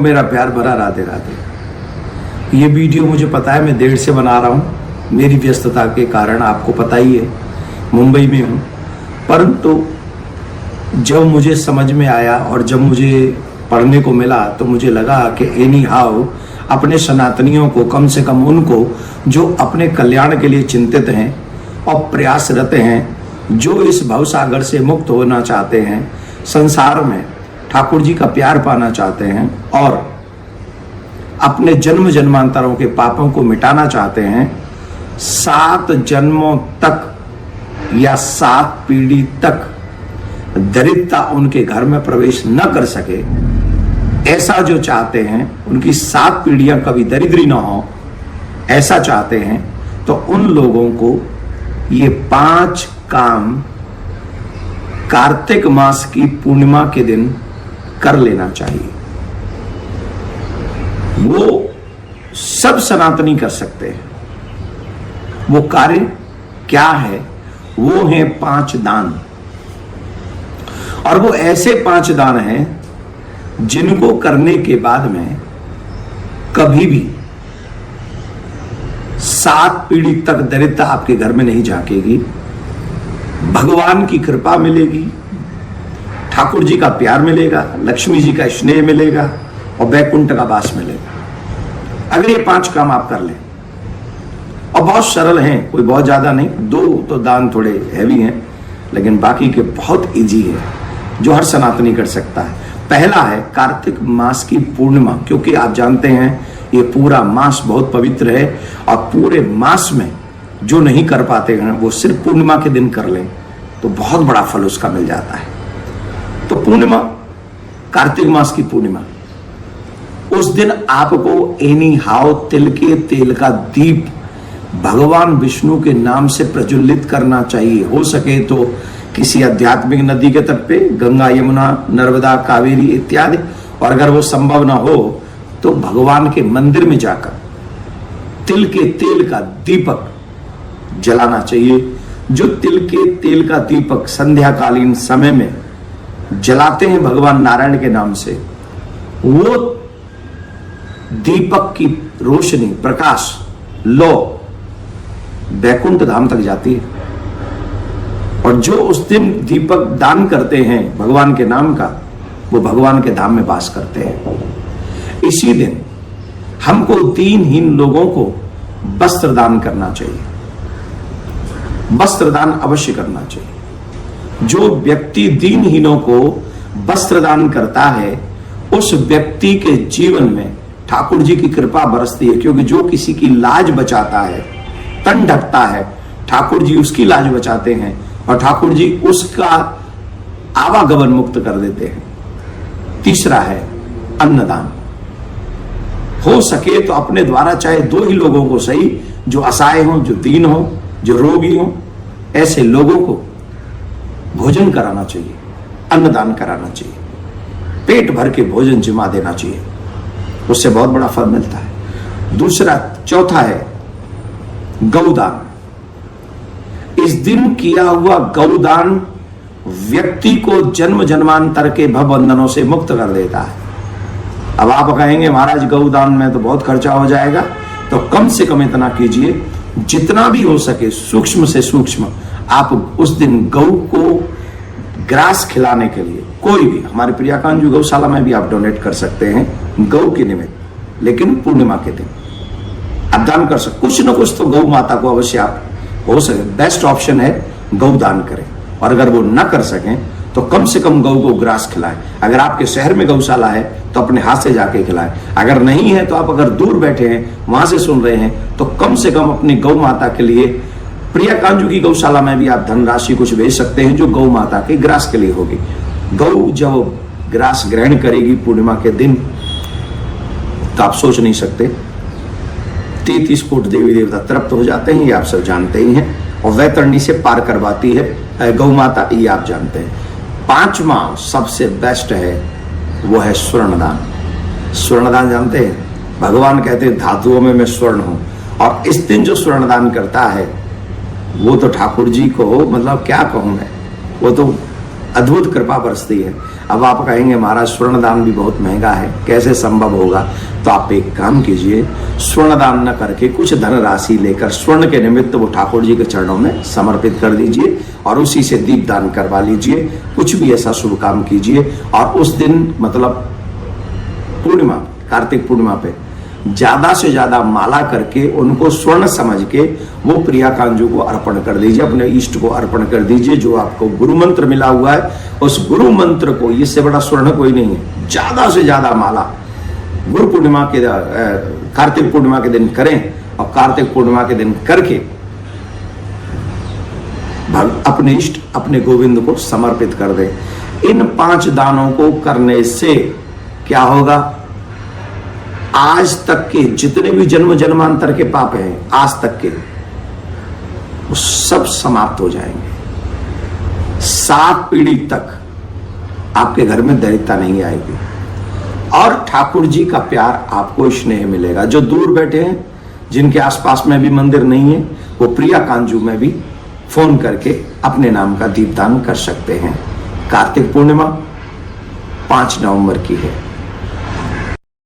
मेरा प्यार भरा राधे राधे। ये वीडियो मुझे पता है मैं देर से बना रहा हूँ, मेरी व्यस्तता के कारण, आपको पता ही है मुंबई में हूँ। परंतु जब मुझे समझ में आया और जब मुझे पढ़ने को मिला तो मुझे लगा कि एनी हाउ अपने सनातनियों को, कम से कम उनको जो अपने कल्याण के लिए चिंतित हैं और प्रयासरत हैं, जो इस भवसागर से मुक्त होना चाहते हैं, संसार में ठाकुर जी का प्यार पाना चाहते हैं और अपने जन्म जन्मांतरों के पापों को मिटाना चाहते हैं, 7 जन्मों तक या 7 पीढ़ी तक दरिद्रता उनके घर में प्रवेश न कर सके, ऐसा जो चाहते हैं, उनकी 7 पीढ़ियां कभी दरिद्री न हो, ऐसा चाहते हैं, तो उन लोगों को ये 5 काम कार्तिक मास की पूर्णिमा के दिन कर लेना चाहिए। वो सब सनातनी कर सकते हैं। वो कार्य क्या है? वो हैं 5 दान। और वो ऐसे 5 दान हैं जिनको करने के बाद में कभी भी 7 पीढ़ी तक दरिद्रता आपके घर में नहीं झांकेगी, भगवान की कृपा मिलेगी, ठाकुर जी का प्यार मिलेगा, लक्ष्मी जी का स्नेह मिलेगा और वैकुंठ का वास मिलेगा। अगर ये 5 काम आप कर लें, और बहुत सरल हैं, कोई बहुत ज्यादा नहीं, 2 तो दान थोड़े हैवी हैं, लेकिन बाकी के बहुत इजी है, जो हर सनातनी कर सकता है। पहला है कार्तिक मास की पूर्णिमा, क्योंकि आप जानते हैं ये पूरा मास बहुत पवित्र है और पूरे मास में जो नहीं कर पाते हैं वो सिर्फ पूर्णिमा के दिन कर लें तो बहुत बड़ा फल उसका मिल जाता है। तो पूर्णिमा, कार्तिक मास की पूर्णिमा, उस दिन आपको एनी हाउ तिल के तेल का दीप भगवान विष्णु के नाम से प्रज्वलित करना चाहिए। हो सके तो किसी आध्यात्मिक नदी के तट पे, गंगा, यमुना, नर्मदा, कावेरी इत्यादि, और अगर वो संभव ना हो तो भगवान के मंदिर में जाकर तिल के तेल का दीपक जलाना चाहिए। जो तिल के तेल का दीपक संध्याकालीन समय में जलाते हैं भगवान नारायण के नाम से, वो दीपक की रोशनी, प्रकाश, लो वैकुंठ धाम तक जाती है। और जो उस दिन दीपक दान करते हैं भगवान के नाम का, वो भगवान के धाम में वास करते हैं। इसी दिन हमको दीनहीन लोगों को वस्त्र दान करना चाहिए, वस्त्र दान अवश्य करना चाहिए। जो व्यक्ति दीनहीनों को वस्त्र दान करता है, उस व्यक्ति के जीवन में ठाकुर जी की कृपा बरसती है, क्योंकि जो किसी की लाज बचाता है, तन ढकता है, ठाकुर जी उसकी लाज बचाते हैं और ठाकुर जी उसका आवागमन मुक्त कर देते हैं। तीसरा है अन्नदान। हो सके तो अपने द्वारा चाहे 2 ही लोगों को सही, जो असहाय हो, जो दीन हो, जो रोगी हो, ऐसे लोगों को भोजन कराना चाहिए, अन्नदान कराना चाहिए, पेट भर के भोजन जिमा देना चाहिए, उससे बहुत बड़ा फल मिलता है। चौथा है गौदान। इस दिन किया हुआ गौदान व्यक्ति को जन्म जन्मांतर के भवबंधनों से मुक्त कर देता है। अब आप कहेंगे महाराज गौदान में तो बहुत खर्चा हो जाएगा, तो कम से कम इतना कीजिए, जितना भी हो सके सूक्ष्म से सूक्ष्म आप उस दिन गौ को ग्रास खिलाने के लिए, कोई भी, हमारे प्रियाकांजू गौशाला में भी आप डोनेट कर सकते हैं गौ के निमित्त, लेकिन पूर्णिमा के दिन आप दान कर सकते। कुछ न कुछ तो गौ माता को अवश्य आप, हो सके बेस्ट ऑप्शन है गौ दान करें, और अगर वो न कर सकें तो कम से कम गौ को ग्रास खिलाएं। अगर आपके शहर में गौशाला है तो अपने हाथ से जाके खिलाएं, अगर नहीं है तो आप अगर दूर बैठे हैं, वहां से सुन रहे हैं, तो कम से कम अपनी गौ माता के लिए प्रियाकांजू की गौशाला में भी आप धनराशि कुछ भेज सकते हैं, जो गौ माता के ग्रास के लिए होगी। गौ जब ग्रास ग्रहण करेगी पूर्णिमा के दिन, तो आप सोच नहीं सकते 33 कोट देवी देवता तृप्त हो जाते हैं, ये आप सब जानते ही हैं, और वैतरणी से पार करवाती है गौ माता, ये आप जानते हैं। 5वां सबसे बेस्ट है, वो है स्वर्णदान। स्वर्णदान जानते हैं, भगवान कहते हैं धातुओं में मैं स्वर्ण हूं, और इस दिन जो स्वर्णदान करता है वो तो ठाकुर जी को, मतलब क्या कहूं मैं, वो तो अद्भुत कृपा बरसती है। अब आप कहेंगे महाराज स्वर्ण दान भी बहुत महंगा है, कैसे संभव होगा? तो आप एक काम कीजिए, स्वर्ण दान न करके कुछ धनराशि लेकर स्वर्ण के निमित्त वो ठाकुर जी के चरणों में समर्पित कर दीजिए और उसी से दीप दान करवा लीजिए। कुछ भी ऐसा शुभ काम कीजिए और उस दिन मतलब पूर्णिमा, कार्तिक पूर्णिमा पे ज्यादा से ज्यादा माला करके उनको स्वर्ण समझ के वो प्रिया कांजू को अर्पण कर दीजिए, अपने इष्ट को अर्पण कर दीजिए। जो आपको गुरु मंत्र मिला हुआ है उस गुरु मंत्र को, इससे बड़ा स्वर्ण कोई नहीं है, ज्यादा से ज्यादा माला गुरु पूर्णिमा के कार्तिक पूर्णिमा के दिन करें और कार्तिक पूर्णिमा के दिन करके अपने इष्ट अपने गोविंद को समर्पित कर दे। इन 5 दानों को करने से क्या होगा? आज तक के जितने भी जन्म जन्मांतर के पाप हैं आज तक के, वो सब समाप्त हो जाएंगे। 7 पीढ़ी तक आपके घर में दरिद्रता नहीं आएगी और ठाकुर जी का प्यार आपको स्नेह मिलेगा। जो दूर बैठे हैं, जिनके आसपास में भी मंदिर नहीं है, वो प्रिया कांजू में भी फोन करके अपने नाम का दीपदान कर सकते हैं। कार्तिक पूर्णिमा 5 नवंबर की है।